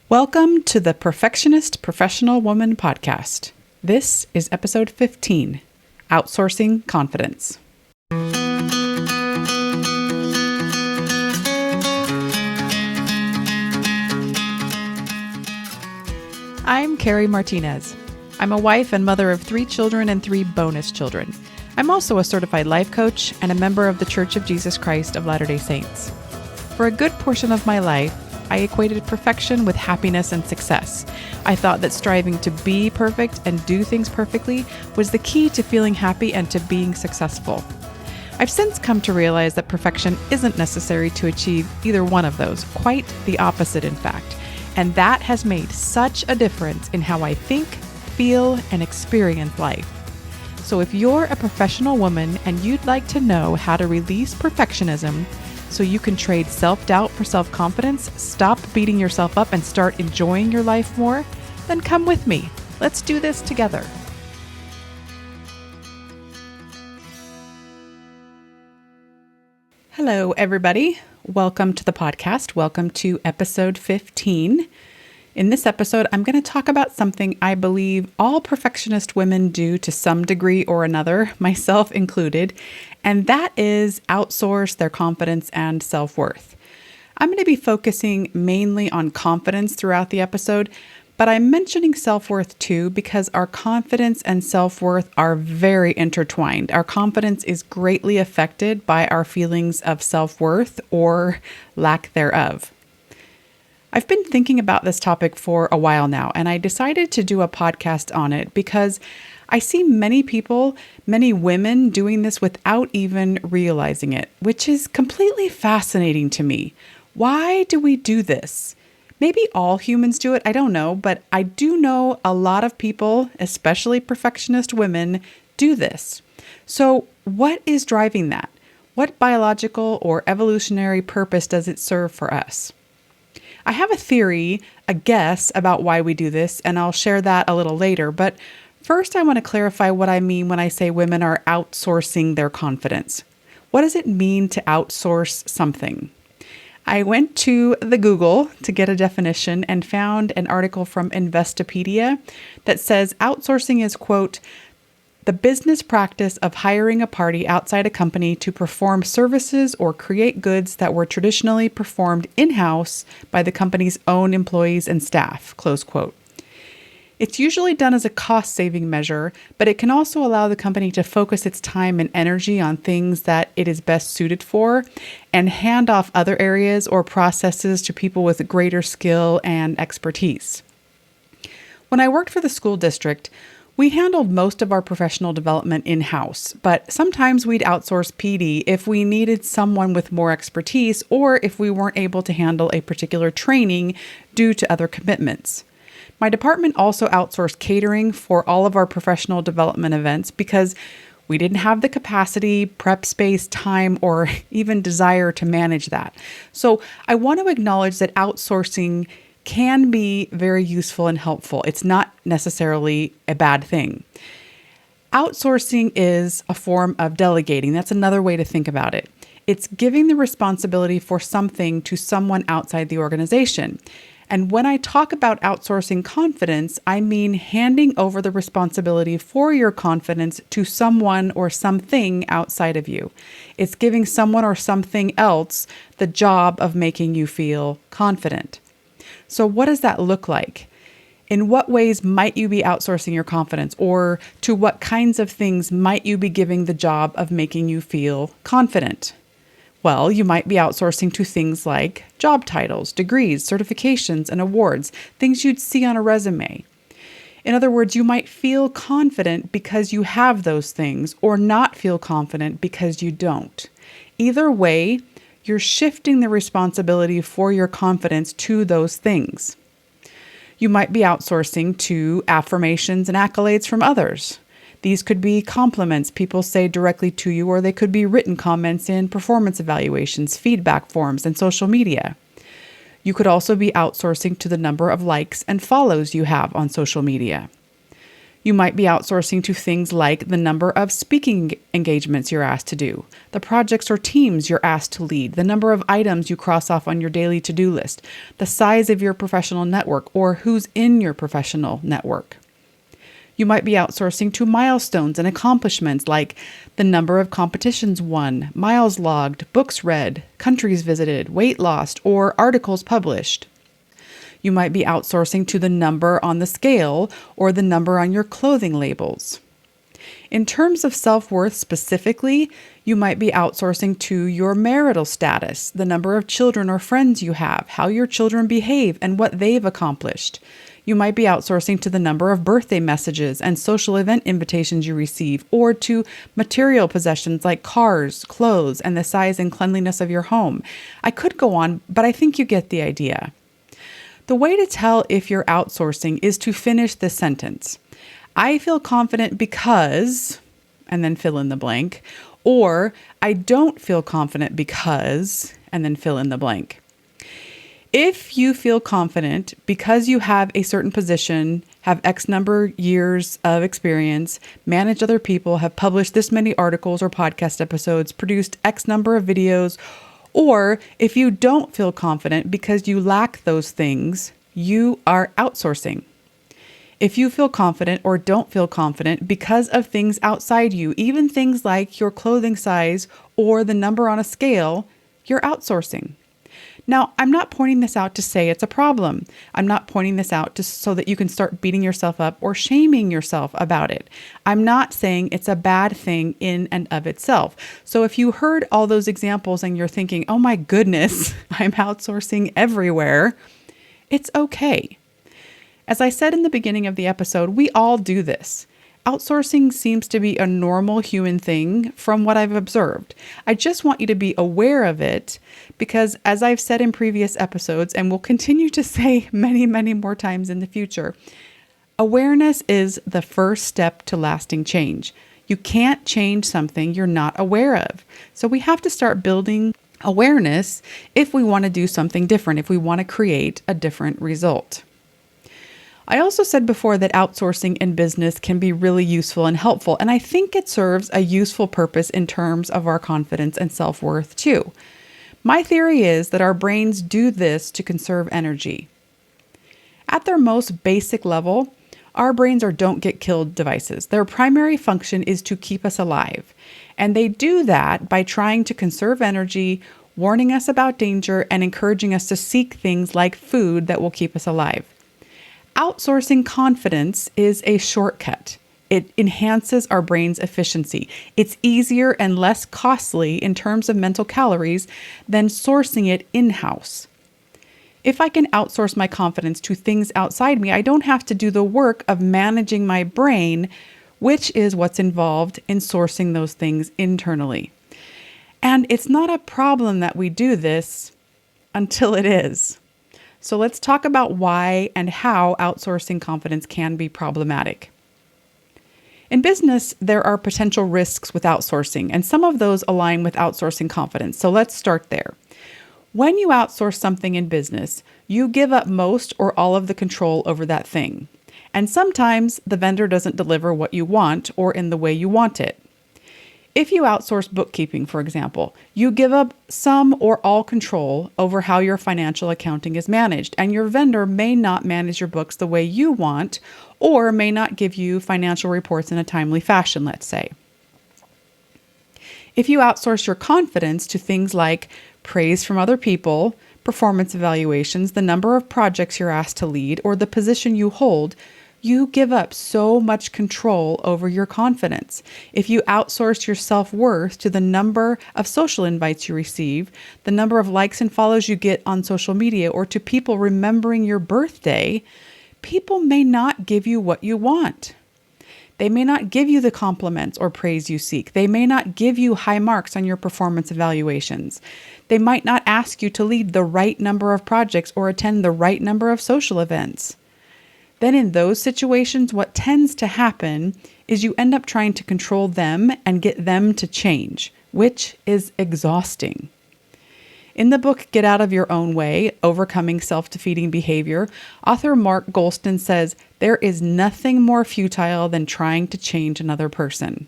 Welcome to the Perfectionist Professional Woman podcast. This is episode 15, Outsourcing Confidence. I'm Carrie Martinez. I'm a wife and mother of 3 children and 3 bonus children. I'm also a certified life coach and a member of the Church of Jesus Christ of Latter-day Saints. For a good portion of my life, I equated perfection with happiness and success. I thought that striving to be perfect and do things perfectly was the key to feeling happy and to being successful. I've since come to realize that perfection isn't necessary to achieve either one of those, quite the opposite in fact. And that has made such a difference in how I think, feel, and experience life. So if you're a professional woman and you'd like to know how to release perfectionism so you can trade self-doubt for self-confidence, stop beating yourself up, and start enjoying your life more, then come with me. Let's do this together. Hello, everybody. Welcome to the podcast. Welcome to episode 15. In this episode, I'm going to talk about something I believe all perfectionist women do to some degree or another, myself included, and that is outsource their confidence and self-worth. I'm going to be focusing mainly on confidence throughout the episode, but I'm mentioning self-worth too because our confidence and self-worth are very intertwined. Our confidence is greatly affected by our feelings of self-worth or lack thereof. I've been thinking about this topic for a while now, and I decided to do a podcast on it because I see many people, many women doing this without even realizing it, which is completely fascinating to me. Why do we do this? Maybe all humans do it, I don't know, but I do know a lot of people, especially perfectionist women, do this. So what is driving that? What biological or evolutionary purpose does it serve for us? I have a theory, a guess about why we do this, and I'll share that a little later. But first, I want to clarify what I mean when I say women are outsourcing their confidence. What does it mean to outsource something? I went to the Google to get a definition and found an article from Investopedia that says outsourcing is, quote, the business practice of hiring a party outside a company to perform services or create goods that were traditionally performed in-house by the company's own employees and staff, close quote. It's usually done as a cost-saving measure, but it can also allow the company to focus its time and energy on things that it is best suited for and hand off other areas or processes to people with greater skill and expertise. When I worked for the school district, we handled most of our professional development in-house, but sometimes we'd outsource PD if we needed someone with more expertise or if we weren't able to handle a particular training due to other commitments. My department also outsourced catering for all of our professional development events because we didn't have the capacity, prep space, time, or even desire to manage that. So I want to acknowledge that outsourcing can be very useful and helpful. It's not necessarily a bad thing. Outsourcing is a form of delegating. That's another way to think about it. It's giving the responsibility for something to someone outside the organization. And when I talk about outsourcing confidence, I mean handing over the responsibility for your confidence to someone or something outside of you. It's giving someone or something else the job of making you feel confident. So what does that look like? In what ways might you be outsourcing your confidence, or to what kinds of things might you be giving the job of making you feel confident? Well, you might be outsourcing to things like job titles, degrees, certifications, and awards, things you'd see on a resume. In other words, you might feel confident because you have those things, or not feel confident because you don't. Either way, you're shifting the responsibility for your confidence to those things. You might be outsourcing to affirmations and accolades from others. These could be compliments people say directly to you, or they could be written comments in performance evaluations, feedback forms, and social media. You could also be outsourcing to the number of likes and follows you have on social media. You might be outsourcing to things like the number of speaking engagements you're asked to do, the projects or teams you're asked to lead, the number of items you cross off on your daily to-do list, the size of your professional network, or who's in your professional network. You might be outsourcing to milestones and accomplishments like the number of competitions won, miles logged, books read, countries visited, weight lost, or articles published. You might be outsourcing to the number on the scale or the number on your clothing labels. In terms of self-worth specifically, you might be outsourcing to your marital status, the number of children or friends you have, how your children behave, and what they've accomplished. You might be outsourcing to the number of birthday messages and social event invitations you receive, or to material possessions like cars, clothes, and the size and cleanliness of your home. I could go on, but I think you get the idea. The way to tell if you're outsourcing is to finish this sentence. I feel confident because, and then fill in the blank, or I don't feel confident because, and then fill in the blank. If you feel confident because you have a certain position, have X number years of experience, manage other people, have published this many articles or podcast episodes, produced X number of videos, or if you don't feel confident because you lack those things, you are outsourcing. If you feel confident or don't feel confident because of things outside you, even things like your clothing size or the number on a scale, you're outsourcing. Now, I'm not pointing this out to say it's a problem. I'm not pointing this out so that you can start beating yourself up or shaming yourself about it. I'm not saying it's a bad thing in and of itself. So if you heard all those examples and you're thinking, oh my goodness, I'm outsourcing everywhere, it's okay. As I said in the beginning of the episode, we all do this. Outsourcing seems to be a normal human thing from what I've observed. I just want you to be aware of it because, as I've said in previous episodes and will continue to say many, many more times in the future, awareness is the first step to lasting change. You can't change something you're not aware of. So we have to start building awareness if we want to do something different, if we want to create a different result. I also said before that outsourcing in business can be really useful and helpful, and I think it serves a useful purpose in terms of our confidence and self-worth too. My theory is that our brains do this to conserve energy. At their most basic level, our brains are don't get killed devices. Their primary function is to keep us alive, and they do that by trying to conserve energy, warning us about danger, and encouraging us to seek things like food that will keep us alive. Outsourcing confidence is a shortcut. It enhances our brain's efficiency. It's easier and less costly in terms of mental calories than sourcing it in-house. If I can outsource my confidence to things outside me, I don't have to do the work of managing my brain, which is what's involved in sourcing those things internally. And it's not a problem that we do this until it is. So let's talk about why and how outsourcing confidence can be problematic. In business, there are potential risks with outsourcing, and some of those align with outsourcing confidence. So let's start there. When you outsource something in business, you give up most or all of the control over that thing. And sometimes the vendor doesn't deliver what you want or in the way you want it. If you outsource bookkeeping, for example, you give up some or all control over how your financial accounting is managed, and your vendor may not manage your books the way you want, or may not give you financial reports in a timely fashion, let's say. If you outsource your confidence to things like praise from other people, performance evaluations, the number of projects you're asked to lead, or the position you hold, you give up so much control over your confidence. If you outsource your self-worth to the number of social invites you receive, the number of likes and follows you get on social media, or to people remembering your birthday, people may not give you what you want. They may not give you the compliments or praise you seek. They may not give you high marks on your performance evaluations. They might not ask you to lead the right number of projects or attend the right number of social events. Then in those situations, what tends to happen is you end up trying to control them and get them to change, which is exhausting. In the book, Get Out of Your Own Way, Overcoming Self-Defeating Behavior, author Mark Golston says, there is nothing more futile than trying to change another person.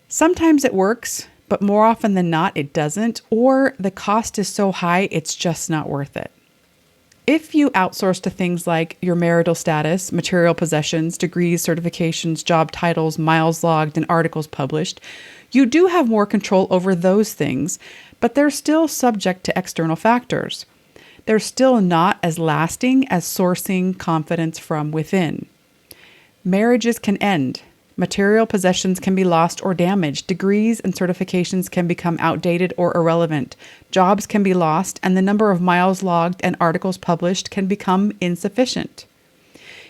Sometimes it works, but more often than not, it doesn't, or the cost is so high, it's just not worth it. If you outsource to things like your marital status, material possessions, degrees, certifications, job titles, miles logged, and articles published, you do have more control over those things, but they're still subject to external factors. They're still not as lasting as sourcing confidence from within. Marriages can end. Material possessions can be lost or damaged. Degrees and certifications can become outdated or irrelevant. Jobs can be lost, and the number of miles logged and articles published can become insufficient.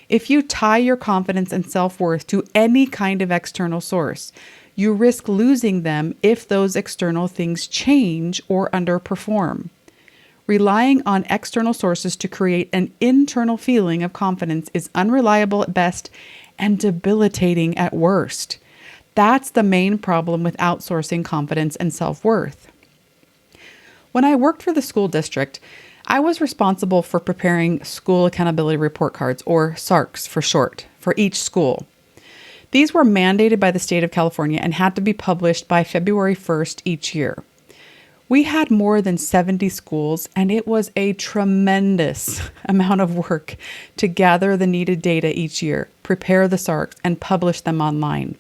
If you tie your confidence and self-worth to any kind of external source, you risk losing them if those external things change or underperform. Relying on external sources to create an internal feeling of confidence is unreliable at best and debilitating at worst. That's the main problem with outsourcing confidence and self-worth. When I worked for the school district, I was responsible for preparing school accountability report cards, or SARCs for short, for each school. These were mandated by the state of California and had to be published by February 1st each year. We had more than 70 schools, and it was a tremendous amount of work to gather the needed data each year, prepare the SARCs, and publish them online.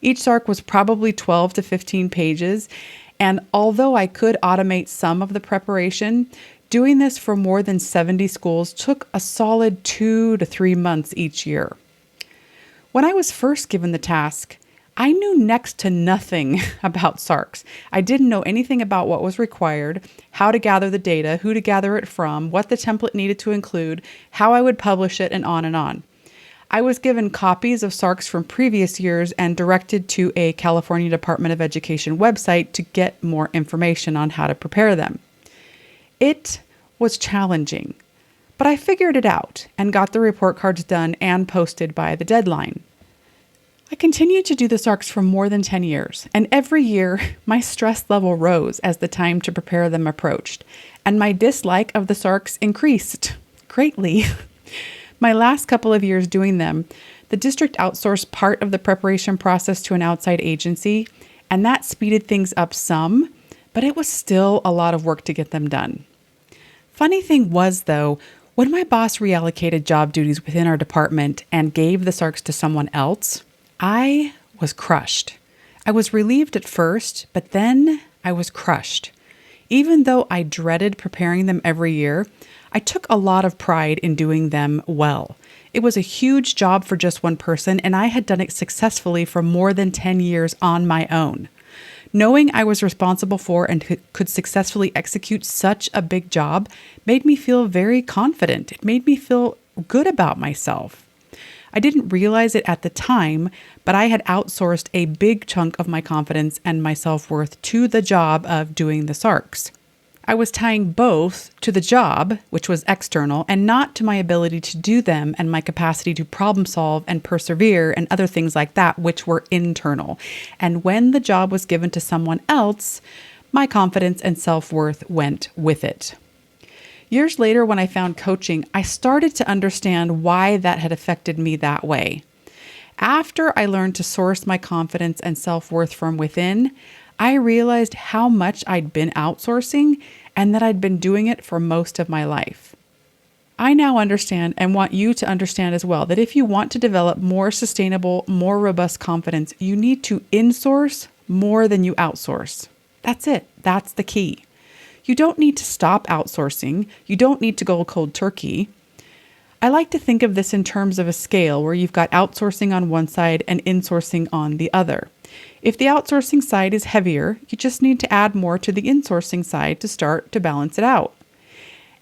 Each SARC was probably 12 to 15 pages, and although I could automate some of the preparation, doing this for more than 70 schools took a solid 2 to 3 months each year. When I was first given the task, I knew next to nothing about SARCs. I didn't know anything about what was required, how to gather the data, who to gather it from, what the template needed to include, how I would publish it, and on and on. I was given copies of SARCs from previous years and directed to a California Department of Education website to get more information on how to prepare them. It was challenging, but I figured it out and got the report cards done and posted by the deadline. I continued to do the SARCs for more than 10 years, and every year my stress level rose as the time to prepare them approached, and my dislike of the SARCs increased greatly. My last couple of years doing them, the district outsourced part of the preparation process to an outside agency, and that speeded things up some, but it was still a lot of work to get them done. Funny thing was, though, when my boss reallocated job duties within our department and gave the SARCs to someone else, I was crushed. I was relieved at first, but then I was crushed. Even though I dreaded preparing them every year, I took a lot of pride in doing them well. It was a huge job for just one person, and I had done it successfully for more than 10 years on my own. Knowing I was responsible for and could successfully execute such a big job made me feel very confident. It made me feel good about myself. I didn't realize it at the time, but I had outsourced a big chunk of my confidence and my self-worth to the job of doing the SARCs. I was tying both to the job, which was external, and not to my ability to do them and my capacity to problem solve and persevere and other things like that, which were internal. And when the job was given to someone else, my confidence and self-worth went with it. Years later, when I found coaching, I started to understand why that had affected me that way. After I learned to source my confidence and self-worth from within, I realized how much I'd been outsourcing and that I'd been doing it for most of my life. I now understand and want you to understand as well that if you want to develop more sustainable, more robust confidence, you need to insource more than you outsource. That's it. That's the key. You don't need to stop outsourcing. You don't need to go cold turkey. I like to think of this in terms of a scale where you've got outsourcing on one side and insourcing on the other. If the outsourcing side is heavier, you just need to add more to the insourcing side to start to balance it out.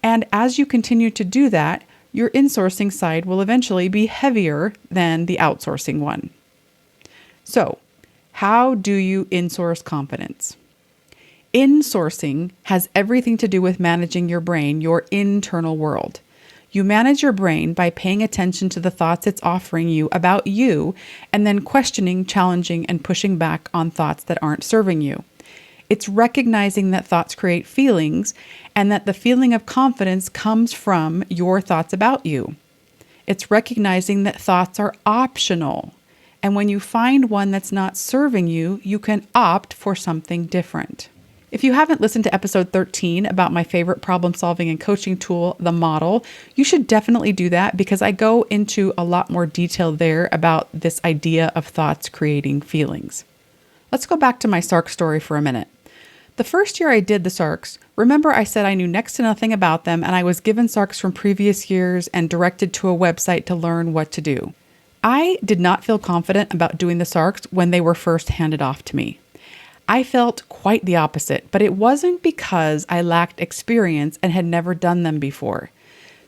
And as you continue to do that, your insourcing side will eventually be heavier than the outsourcing one. So, how do you insource confidence? Insourcing has everything to do with managing your brain, your internal world. You manage your brain by paying attention to the thoughts it's offering you about you, and then questioning, challenging, and pushing back on thoughts that aren't serving you. It's recognizing that thoughts create feelings and that the feeling of confidence comes from your thoughts about you. It's recognizing that thoughts are optional. And when you find one that's not serving you, you can opt for something different. If you haven't listened to episode 13 about my favorite problem solving and coaching tool, the model, you should definitely do that because I go into a lot more detail there about this idea of thoughts creating feelings. Let's go back to my SARC story for a minute. The first year I did the SARCs, remember I said I knew next to nothing about them and I was given SARCs from previous years and directed to a website to learn what to do. I did not feel confident about doing the SARCs when they were first handed off to me. I felt quite the opposite, but it wasn't because I lacked experience and had never done them before.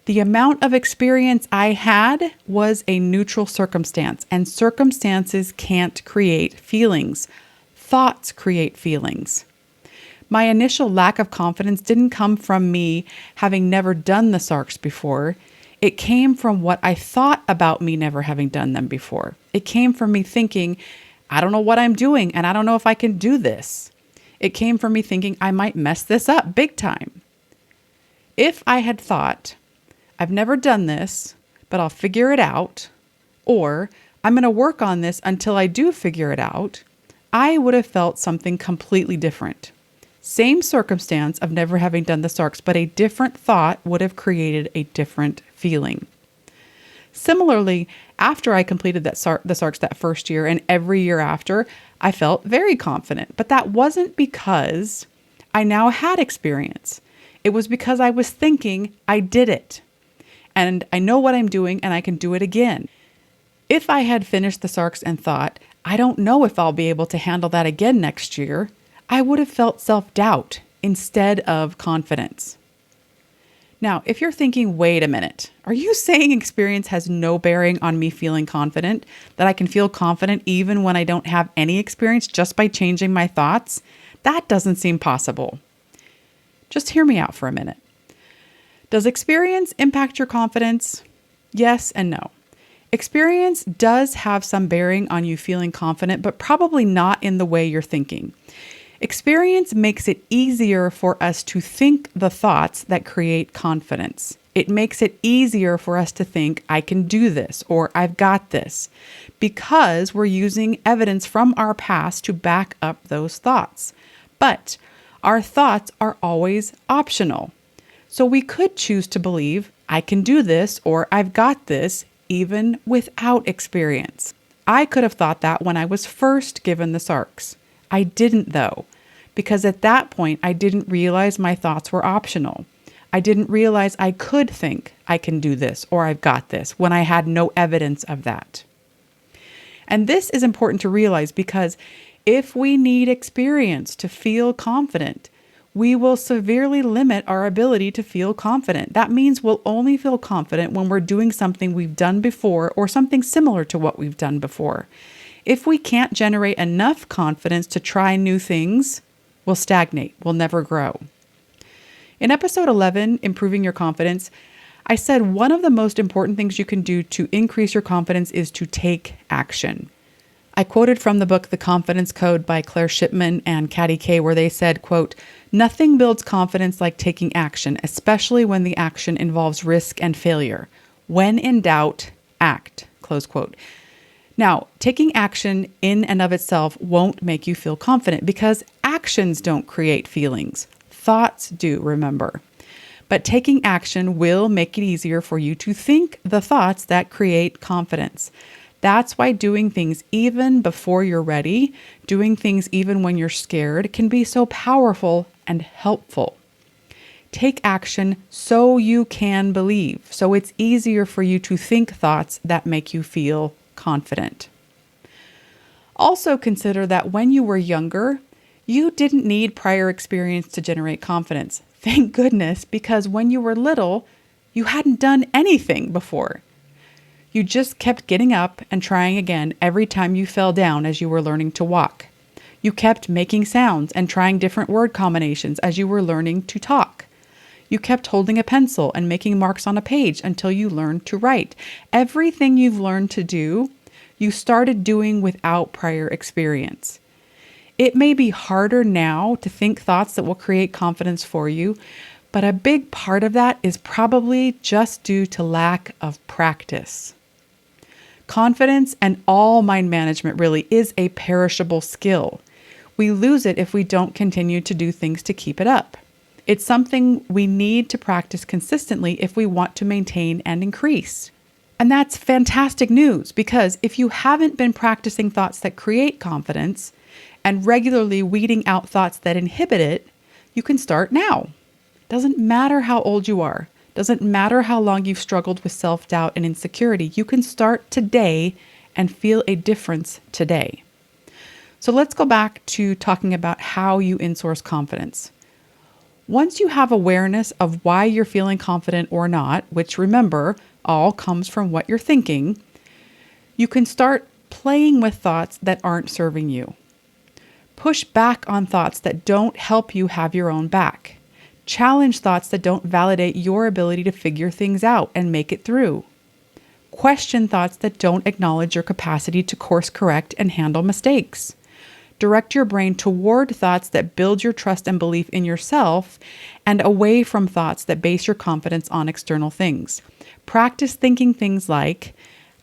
The amount of experience I had was a neutral circumstance, and circumstances can't create feelings. Thoughts create feelings. My initial lack of confidence didn't come from me having never done the SARCs before. It came from what I thought about me never having done them before. It came from me thinking, I don't know what I'm doing, and I don't know if I can do this. It came from me thinking I might mess this up big time. If I had thought, I've never done this, but I'll figure it out, or I'm going to work on this until I do figure it out, I would have felt something completely different. Same circumstance of never having done the SARCs, but a different thought would have created a different feeling. Similarly, after I completed the SARCs that first year and every year after, I felt very confident. But that wasn't because I now had experience. It was because I was thinking I did it. And I know what I'm doing and I can do it again. If I had finished the SARCs and thought, I don't know if I'll be able to handle that again next year, I would have felt self-doubt instead of confidence. Now, if you're thinking, wait a minute, are you saying experience has no bearing on me feeling confident? That I can feel confident even when I don't have any experience just by changing my thoughts? That doesn't seem possible. Just hear me out for a minute. Does experience impact your confidence? Yes and no. Experience does have some bearing on you feeling confident, but probably not in the way you're thinking. Experience makes it easier for us to think the thoughts that create confidence. It makes it easier for us to think, I can do this, or I've got this, because we're using evidence from our past to back up those thoughts. But our thoughts are always optional. So we could choose to believe, I can do this, or I've got this, even without experience. I could have thought that when I was first given the SARCs. I didn't though, because at that point, I didn't realize my thoughts were optional. I didn't realize I could think I can do this or I've got this when I had no evidence of that. And this is important to realize because if we need experience to feel confident, we will severely limit our ability to feel confident. That means we'll only feel confident when we're doing something we've done before or something similar to what we've done before. If we can't generate enough confidence to try new things, we'll stagnate, we'll never grow. In episode 11, Improving Your Confidence, I said one of the most important things you can do to increase your confidence is to take action. I quoted from the book The Confidence Code by Claire Shipman and Katty Kay, where they said, quote, "Nothing builds confidence like taking action, especially when the action involves risk and failure. When in doubt, act," close quote. Now, taking action in and of itself won't make you feel confident because actions don't create feelings. Thoughts do, remember. But taking action will make it easier for you to think the thoughts that create confidence. That's why doing things even before you're ready, doing things even when you're scared, can be so powerful and helpful. Take action so you can believe, so it's easier for you to think thoughts that make you feel confident. Also consider that when you were younger, you didn't need prior experience to generate confidence. Thank goodness, because when you were little, you hadn't done anything before. You just kept getting up and trying again every time you fell down as you were learning to walk. You kept making sounds and trying different word combinations as you were learning to talk. You kept holding a pencil and making marks on a page until you learned to write. Everything you've learned to do, you started doing without prior experience. It may be harder now to think thoughts that will create confidence for you, but a big part of that is probably just due to lack of practice. Confidence and all mind management really is a perishable skill. We lose it if we don't continue to do things to keep it up. It's something we need to practice consistently if we want to maintain and increase. And that's fantastic news, because if you haven't been practicing thoughts that create confidence and regularly weeding out thoughts that inhibit it, you can start now. Doesn't matter how old you are. Doesn't matter how long you've struggled with self-doubt and insecurity. You can start today and feel a difference today. So let's go back to talking about how you insource confidence. Once you have awareness of why you're feeling confident or not, which remember, all comes from what you're thinking, you can start playing with thoughts that aren't serving you. Push back on thoughts that don't help you have your own back. Challenge thoughts that don't validate your ability to figure things out and make it through. Question thoughts that don't acknowledge your capacity to course correct and handle mistakes. Direct your brain toward thoughts that build your trust and belief in yourself, and away from thoughts that base your confidence on external things. Practice thinking things like,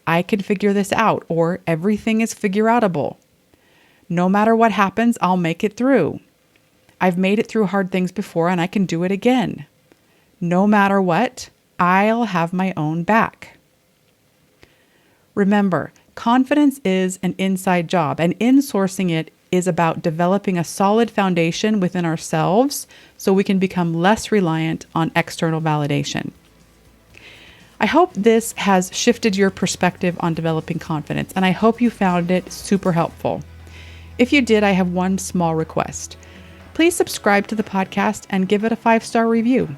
I can figure this out, or everything is figure-outable. No matter what happens, I'll make it through. I've made it through hard things before and I can do it again. No matter what, I'll have my own back. Remember, confidence is an inside job, and insourcing it is about developing a solid foundation within ourselves so we can become less reliant on external validation. I hope this has shifted your perspective on developing confidence, and I hope you found it super helpful. If you did, I have one small request. Please subscribe to the podcast and give it a 5-star review.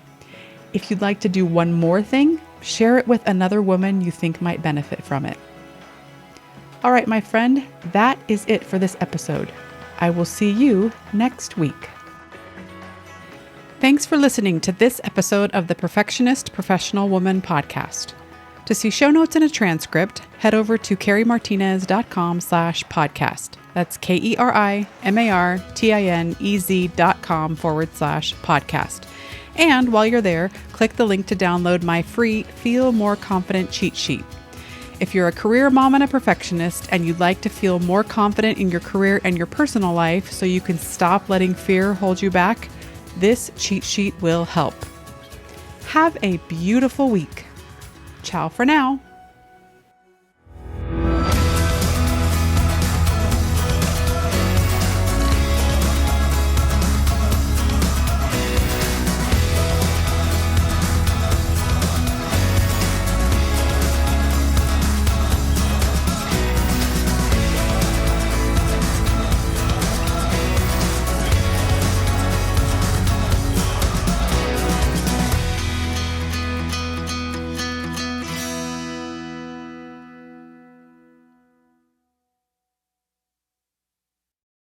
If you'd like to do one more thing, share it with another woman you think might benefit from it. All right, my friend, that is it for this episode. I will see you next week. Thanks for listening to this episode of the Perfectionist Professional Woman podcast. To see show notes and a transcript, head over to kerimartinez.com/podcast. That's Kerimartinez.com/podcast. And while you're there, click the link to download my free Feel More Confident cheat sheet. If you're a career mom and a perfectionist and you'd like to feel more confident in your career and your personal life so you can stop letting fear hold you back, this cheat sheet will help. Have a beautiful week. Ciao for now.